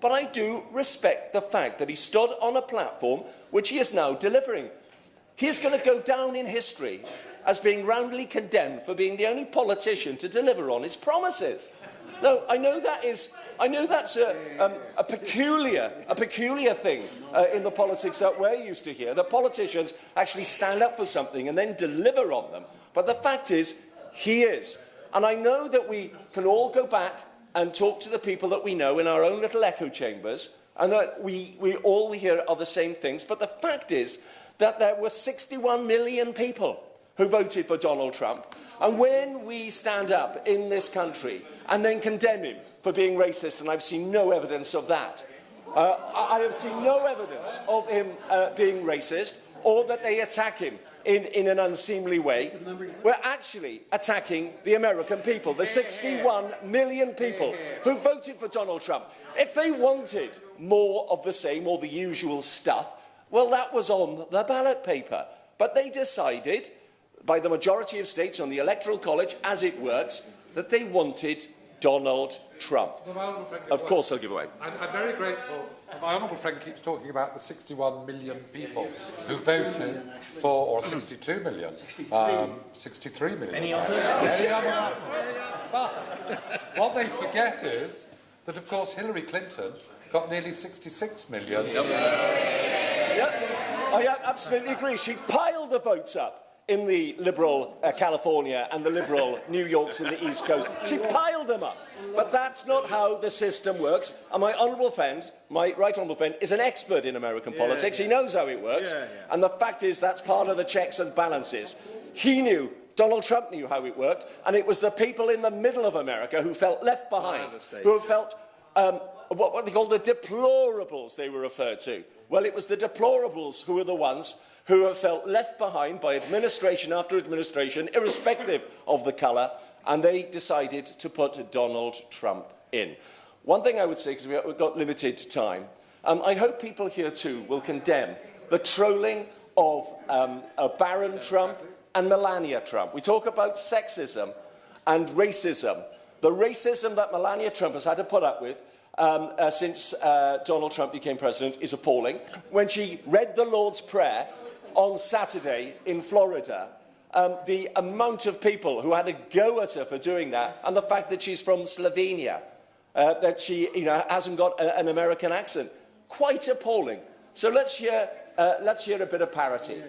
but I do respect the fact that he stood on a platform which he is now delivering. He is going to go down in history as being roundly condemned for being the only politician to deliver on his promises. Now, I know that's a peculiar thing in the politics that we're used to here, that politicians actually stand up for something and then deliver on them. But the fact is, he is. And I know that we can all go back and talk to the people that we know in our own little echo chambers, and that we all hear are the same things. But the fact is that there were 61 million people who voted for Donald Trump. And when we stand up in this country and then condemn him for being racist, and I've seen no evidence of that, I have seen no evidence of him being racist, or that they attack him in an unseemly way, we're actually attacking the American people, the 61 million people who voted for Donald Trump. If they wanted more of the same, or the usual stuff, well, that was on the ballot paper. But they decided, by the majority of states on the Electoral College, as it works, that they wanted Donald Trump. Of course I'll give away. I'm very grateful. My honourable friend keeps talking about the 61 million people who voted for, or 62 million, 63 million. Any others? But what they forget is that, of course, Hillary Clinton got nearly 66 million. I absolutely agree. She piled the votes up in the Liberal California and the Liberal New Yorks in the East Coast. She piled them up. But that's not how the system works. And my honourable friend, my right honourable friend, is an expert in American politics. He knows how it works. And the fact is that's part of the checks and balances. He knew, Donald Trump knew how it worked, and it was the people in the middle of America who felt left behind, who felt what they call the deplorables they were referred to. Well, it was the deplorables who were the ones who have felt left behind by administration after administration, irrespective of the colour, and they decided to put Donald Trump in. One thing I would say, because we've got limited time, I hope people here too will condemn the trolling of Baron Trump and Melania Trump. We talk about sexism and racism. The racism that Melania Trump has had to put up with since Donald Trump became president is appalling. When she read the Lord's Prayer on Saturday in Florida, the amount of people who had a go at her for doing that, and the fact that she's from Slovenia, that she hasn't got an American accent, quite appalling. So let's hear a bit of parity.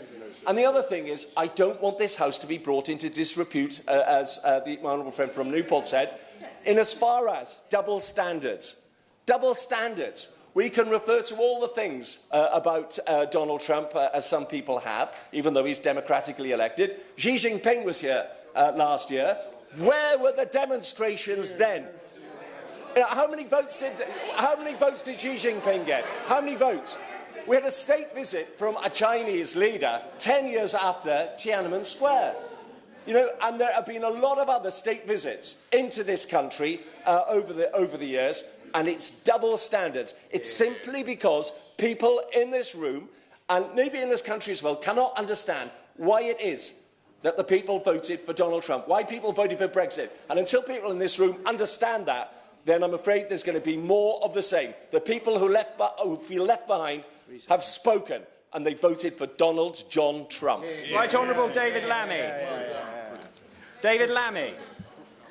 And the other thing is, I don't want this House to be brought into disrepute, as my honourable friend from Newport said, in as far as double standards. Double standards. We can refer to all the things about Donald Trump, as some people have, even though he's democratically elected. Xi Jinping was here last year. Where were the demonstrations then? How many votes did Xi Jinping get? How many votes? We had a state visit from a Chinese leader 10 years after Tiananmen Square. And there have been a lot of other state visits into this country over the years. And it's double standards. It's simply because people in this room, and maybe in this country as well, cannot understand why it is that the people voted for Donald Trump, why people voted for Brexit. And until people in this room understand that, then I'm afraid there's going to be more of the same. The people who feel left behind have spoken, and they voted for Donald John Trump. Right Honourable David Lammy. David Lammy.